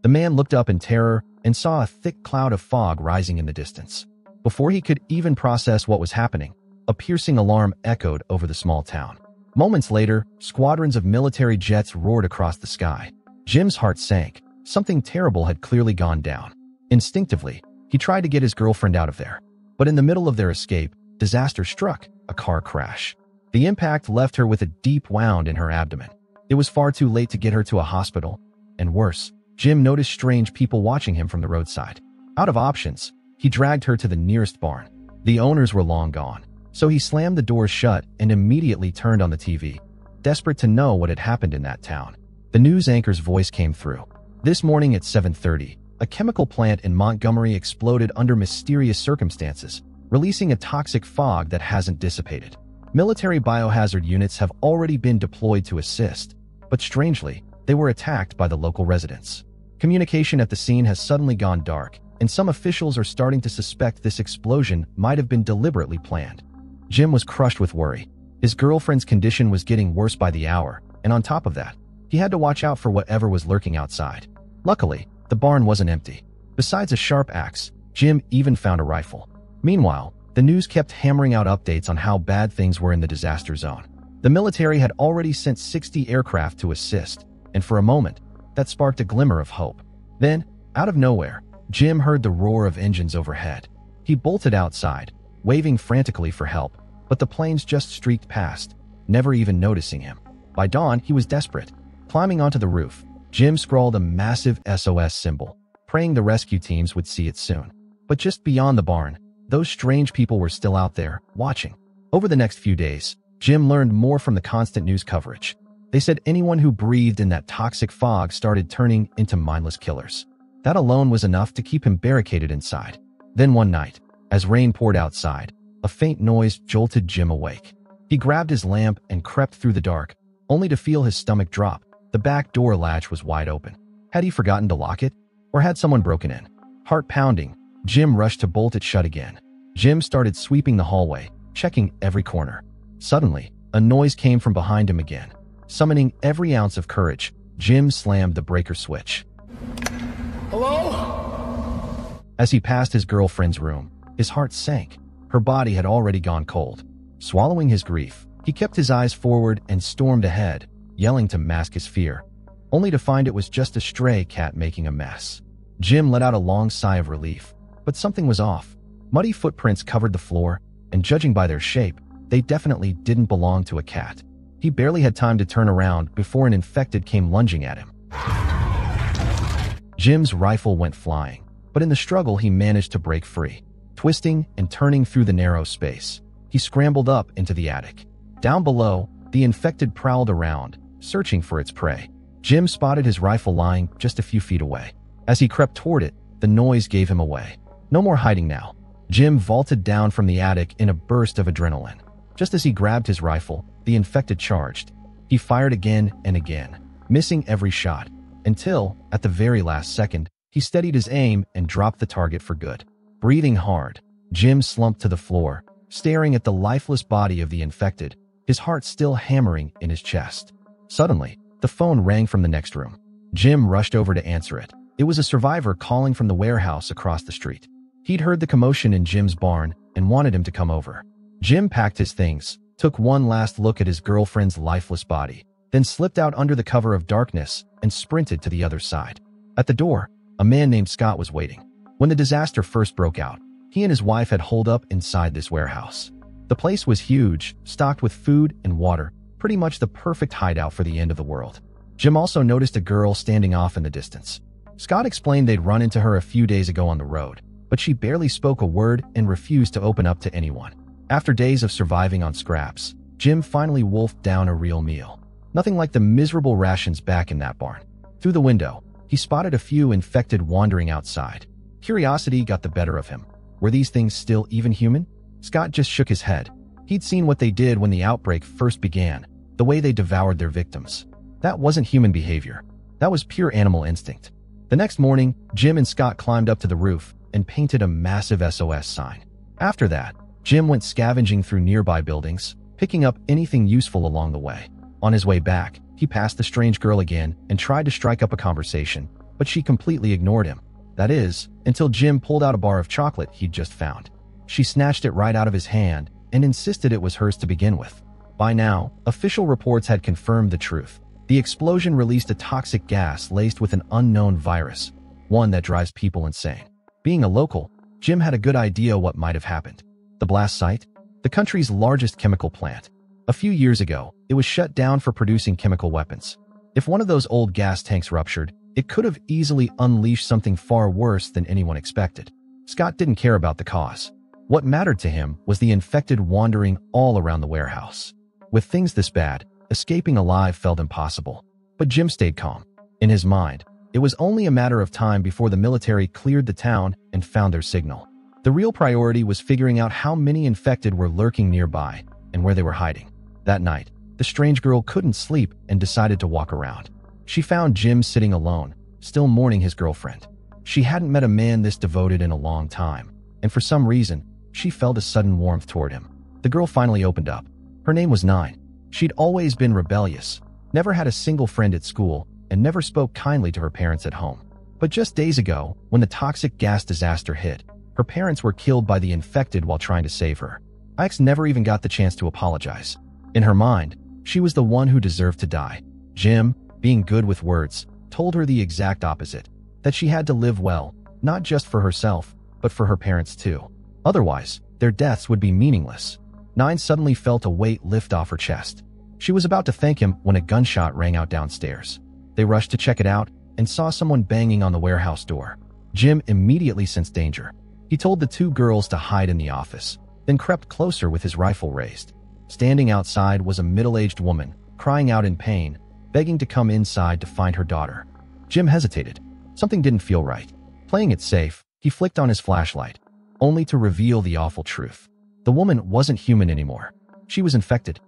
The man looked up in terror and saw a thick cloud of fog rising in the distance. Before he could even process what was happening, a piercing alarm echoed over the small town. Moments later, squadrons of military jets roared across the sky. Jim's heart sank. Something terrible had clearly gone down. Instinctively, he tried to get his girlfriend out of there. But in the middle of their escape, disaster struck, a car crash. The impact left her with a deep wound in her abdomen. It was far too late to get her to a hospital. And worse, Jim noticed strange people watching him from the roadside. Out of options, he dragged her to the nearest barn. The owners were long gone, so he slammed the doors shut and immediately turned on the TV, desperate to know what had happened in that town. The news anchor's voice came through. This morning at 7:30, a chemical plant in Montgomery exploded under mysterious circumstances, releasing a toxic fog that hasn't dissipated. Military biohazard units have already been deployed to assist, but strangely, they were attacked by the local residents. Communication at the scene has suddenly gone dark, and some officials are starting to suspect this explosion might have been deliberately planned. Jim was crushed with worry. His girlfriend's condition was getting worse by the hour, and on top of that, he had to watch out for whatever was lurking outside. Luckily, the barn wasn't empty. Besides a sharp axe, Jim even found a rifle. Meanwhile, the news kept hammering out updates on how bad things were in the disaster zone. The military had already sent 60 aircraft to assist, and for a moment, that sparked a glimmer of hope. Then, out of nowhere, Jim heard the roar of engines overhead. He bolted outside, waving frantically for help, but the planes just streaked past, never even noticing him. By dawn, he was desperate. Climbing onto the roof, Jim scrawled a massive SOS symbol, praying the rescue teams would see it soon. But just beyond the barn, those strange people were still out there, watching. Over the next few days, Jim learned more from the constant news coverage. They said anyone who breathed in that toxic fog started turning into mindless killers. That alone was enough to keep him barricaded inside. Then one night, as rain poured outside, a faint noise jolted Jim awake. He grabbed his lamp and crept through the dark, only to feel his stomach drop. The back door latch was wide open. Had he forgotten to lock it? Or had someone broken in? Heart pounding, Jim rushed to bolt it shut again. Jim started sweeping the hallway, checking every corner. Suddenly, a noise came from behind him again. Summoning every ounce of courage, Jim slammed the breaker switch. Hello? As he passed his girlfriend's room, his heart sank. Her body had already gone cold. Swallowing his grief, he kept his eyes forward and stormed ahead, yelling to mask his fear, only to find it was just a stray cat making a mess. Jim let out a long sigh of relief, but something was off. Muddy footprints covered the floor, and judging by their shape, they definitely didn't belong to a cat. He barely had time to turn around before an infected came lunging at him. Jim's rifle went flying, but in the struggle he managed to break free. Twisting and turning through the narrow space, he scrambled up into the attic. Down below, the infected prowled around, searching for its prey. Jim spotted his rifle lying just a few feet away. As he crept toward it, the noise gave him away. No more hiding now. Jim vaulted down from the attic in a burst of adrenaline. Just as he grabbed his rifle, the infected charged. He fired again and again, missing every shot, until, at the very last second, he steadied his aim and dropped the target for good. Breathing hard, Jim slumped to the floor, staring at the lifeless body of the infected, his heart still hammering in his chest. Suddenly, the phone rang from the next room. Jim rushed over to answer it. It was a survivor calling from the warehouse across the street. He'd heard the commotion in Jim's barn and wanted him to come over. Jim packed his things, took one last look at his girlfriend's lifeless body, then slipped out under the cover of darkness and sprinted to the other side. At the door, a man named Scott was waiting. When the disaster first broke out, he and his wife had holed up inside this warehouse. The place was huge, stocked with food and water, pretty much the perfect hideout for the end of the world. Jim also noticed a girl standing off in the distance. Scott explained they'd run into her a few days ago on the road, but she barely spoke a word and refused to open up to anyone. After days of surviving on scraps, Jim finally wolfed down a real meal. Nothing like the miserable rations back in that barn. Through the window, he spotted a few infected wandering outside. Curiosity got the better of him. Were these things still even human? Scott just shook his head. He'd seen what they did when the outbreak first began, the way they devoured their victims. That wasn't human behavior. That was pure animal instinct. The next morning, Jim and Scott climbed up to the roof and painted a massive SOS sign. After that, Jim went scavenging through nearby buildings, picking up anything useful along the way. On his way back, he passed the strange girl again and tried to strike up a conversation, but she completely ignored him. That is, until Jim pulled out a bar of chocolate he'd just found. She snatched it right out of his hand and insisted it was hers to begin with. By now, official reports had confirmed the truth. The explosion released a toxic gas laced with an unknown virus, one that drives people insane. Being a local, Jim had a good idea what might have happened. The blast site? The country's largest chemical plant. A few years ago, it was shut down for producing chemical weapons. If one of those old gas tanks ruptured, it could have easily unleashed something far worse than anyone expected. Scott didn't care about the cause. What mattered to him was the infected wandering all around the warehouse. With things this bad, escaping alive felt impossible. But Jim stayed calm. In his mind, it was only a matter of time before the military cleared the town and found their signal. The real priority was figuring out how many infected were lurking nearby and where they were hiding. That night, the strange girl couldn't sleep and decided to walk around. She found Jim sitting alone, still mourning his girlfriend. She hadn't met a man this devoted in a long time, and for some reason, she felt a sudden warmth toward him. The girl finally opened up. Her name was Nine. She'd always been rebellious, never had a single friend at school, and never spoke kindly to her parents at home. But just days ago, when the toxic gas disaster hit, her parents were killed by the infected while trying to save her. Ix never even got the chance to apologize. In her mind, she was the one who deserved to die. Jim, being good with words, told her the exact opposite, that she had to live well, not just for herself, but for her parents too. Otherwise, their deaths would be meaningless. Nine suddenly felt a weight lift off her chest. She was about to thank him when a gunshot rang out downstairs. They rushed to check it out and saw someone banging on the warehouse door. Jim immediately sensed danger. He told the two girls to hide in the office, then crept closer with his rifle raised. Standing outside was a middle-aged woman, crying out in pain, begging to come inside to find her daughter. Jim hesitated. Something didn't feel right. Playing it safe, he flicked on his flashlight, only to reveal the awful truth. The woman wasn't human anymore. She was infected.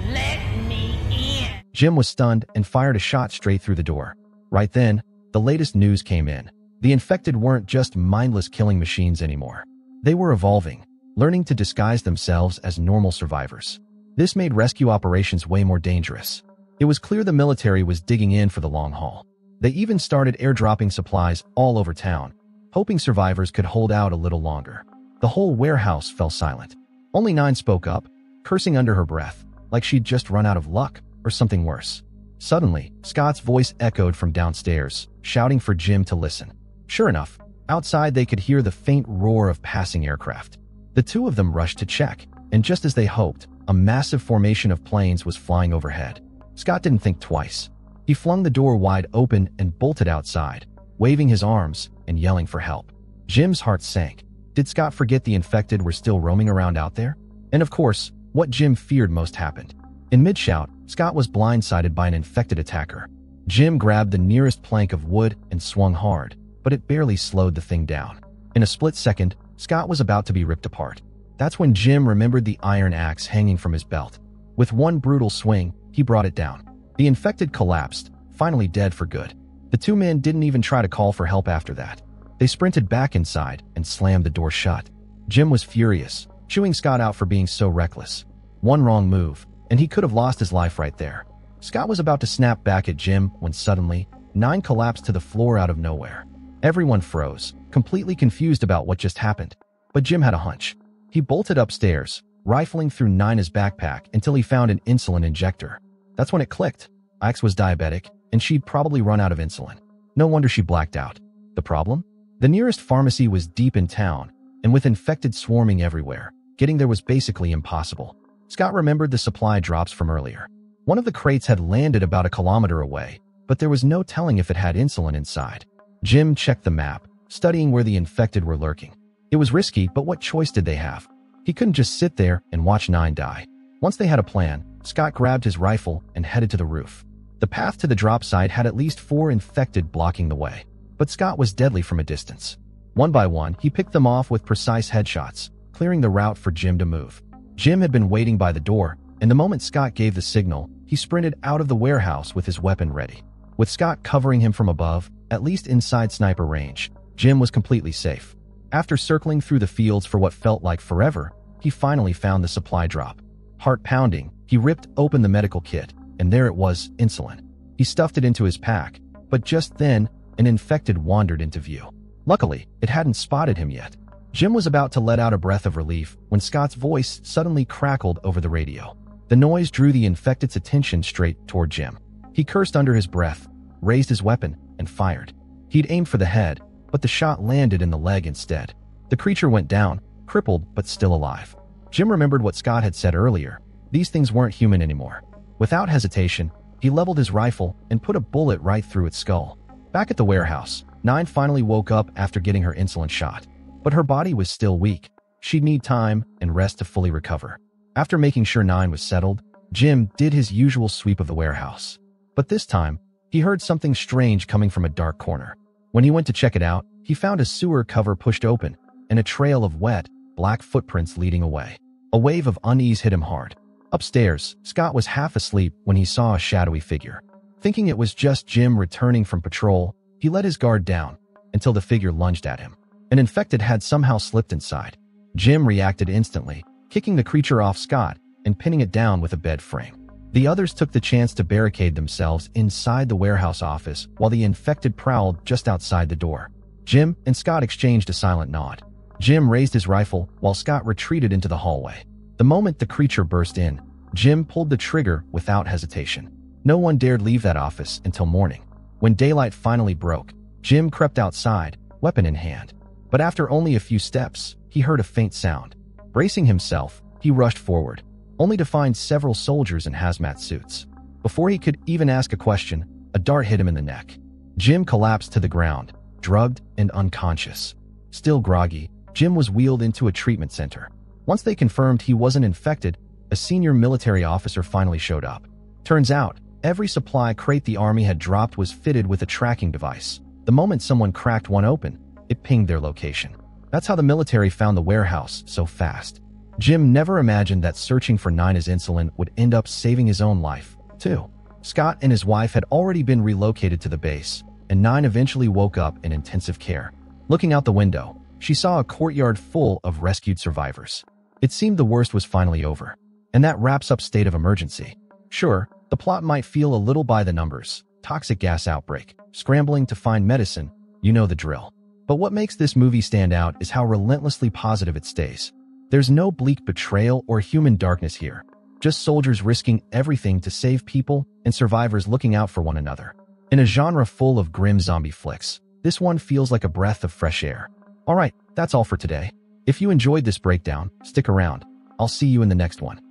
Let me in. Jim was stunned and fired a shot straight through the door. Right then, the latest news came in. The infected weren't just mindless killing machines anymore. They were evolving, learning to disguise themselves as normal survivors. This made rescue operations way more dangerous. It was clear the military was digging in for the long haul. They even started airdropping supplies all over town, hoping survivors could hold out a little longer. The whole warehouse fell silent. Only Nine spoke up, cursing under her breath, like she'd just run out of luck or something worse. Suddenly, Scott's voice echoed from downstairs, shouting for Jim to listen. Sure enough, outside they could hear the faint roar of passing aircraft. The two of them rushed to check, and just as they hoped, a massive formation of planes was flying overhead. Scott didn't think twice. He flung the door wide open and bolted outside, waving his arms and yelling for help. Jim's heart sank. Did Scott forget the infected were still roaming around out there? And of course, what Jim feared most happened. In mid-shout, Scott was blindsided by an infected attacker. Jim grabbed the nearest plank of wood and swung hard, but it barely slowed the thing down. In a split second, Scott was about to be ripped apart. That's when Jim remembered the iron axe hanging from his belt. With one brutal swing, he brought it down. The infected collapsed, finally dead for good. The two men didn't even try to call for help after that. They sprinted back inside and slammed the door shut. Jim was furious, chewing Scott out for being so reckless. One wrong move, and he could have lost his life right there. Scott was about to snap back at Jim when suddenly, Nine collapsed to the floor out of nowhere. Everyone froze, completely confused about what just happened. But Jim had a hunch. He bolted upstairs, rifling through Nina's backpack until he found an insulin injector. That's when it clicked. Ix was diabetic, and she'd probably run out of insulin. No wonder she blacked out. The problem? The nearest pharmacy was deep in town, and with infected swarming everywhere, getting there was basically impossible. Scott remembered the supply drops from earlier. One of the crates had landed about a kilometer away, but there was no telling if it had insulin inside. Jim checked the map, studying where the infected were lurking. It was risky, but what choice did they have? He couldn't just sit there and watch Nine die. Once they had a plan, Scott grabbed his rifle and headed to the roof. The path to the drop site had at least 4 infected blocking the way, but Scott was deadly from a distance. One by one, he picked them off with precise headshots, clearing the route for Jim to move. Jim had been waiting by the door, and the moment Scott gave the signal, he sprinted out of the warehouse with his weapon ready. With Scott covering him from above, at least inside sniper range, Jim was completely safe. After circling through the fields for what felt like forever, he finally found the supply drop. Heart pounding, he ripped open the medical kit, and there it was, insulin. He stuffed it into his pack, but just then, an infected wandered into view. Luckily, it hadn't spotted him yet. Jim was about to let out a breath of relief when Scott's voice suddenly crackled over the radio. The noise drew the infected's attention straight toward Jim. He cursed under his breath, raised his weapon, and fired. He'd aimed for the head, but the shot landed in the leg instead. The creature went down, crippled but still alive. Jim remembered what Scott had said earlier. These things weren't human anymore. Without hesitation, he leveled his rifle and put a bullet right through its skull. Back at the warehouse, Nine finally woke up after getting her insulin shot. But her body was still weak. She'd need time and rest to fully recover. After making sure Nine was settled, Jim did his usual sweep of the warehouse. But this time, he heard something strange coming from a dark corner. When he went to check it out, he found a sewer cover pushed open and a trail of wet, black footprints leading away. A wave of unease hit him hard. Upstairs, Scott was half asleep when he saw a shadowy figure. Thinking it was just Jim returning from patrol, he let his guard down until the figure lunged at him. An infected had somehow slipped inside. Jim reacted instantly, kicking the creature off Scott and pinning it down with a bed frame. The others took the chance to barricade themselves inside the warehouse office while the infected prowled just outside the door. Jim and Scott exchanged a silent nod. Jim raised his rifle while Scott retreated into the hallway. The moment the creature burst in, Jim pulled the trigger without hesitation. No one dared leave that office until morning. When daylight finally broke, Jim crept outside, weapon in hand. But after only a few steps, he heard a faint sound. Bracing himself, he rushed forward, only to find several soldiers in hazmat suits. Before he could even ask a question, a dart hit him in the neck. Jim collapsed to the ground, drugged and unconscious. Still groggy, Jim was wheeled into a treatment center. Once they confirmed he wasn't infected, a senior military officer finally showed up. Turns out, every supply crate the army had dropped was fitted with a tracking device. The moment someone cracked one open, it pinged their location. That's how the military found the warehouse so fast. Jim never imagined that searching for Nina's insulin would end up saving his own life, too. Scott and his wife had already been relocated to the base, and Nine eventually woke up in intensive care. Looking out the window, she saw a courtyard full of rescued survivors. It seemed the worst was finally over. And that wraps up State of Emergency. Sure, the plot might feel a little by the numbers. Toxic gas outbreak, scrambling to find medicine, you know the drill. But what makes this movie stand out is how relentlessly positive it stays. There's no bleak betrayal or human darkness here. Just soldiers risking everything to save people and survivors looking out for one another. In a genre full of grim zombie flicks, this one feels like a breath of fresh air. Alright, that's all for today. If you enjoyed this breakdown, stick around. I'll see you in the next one.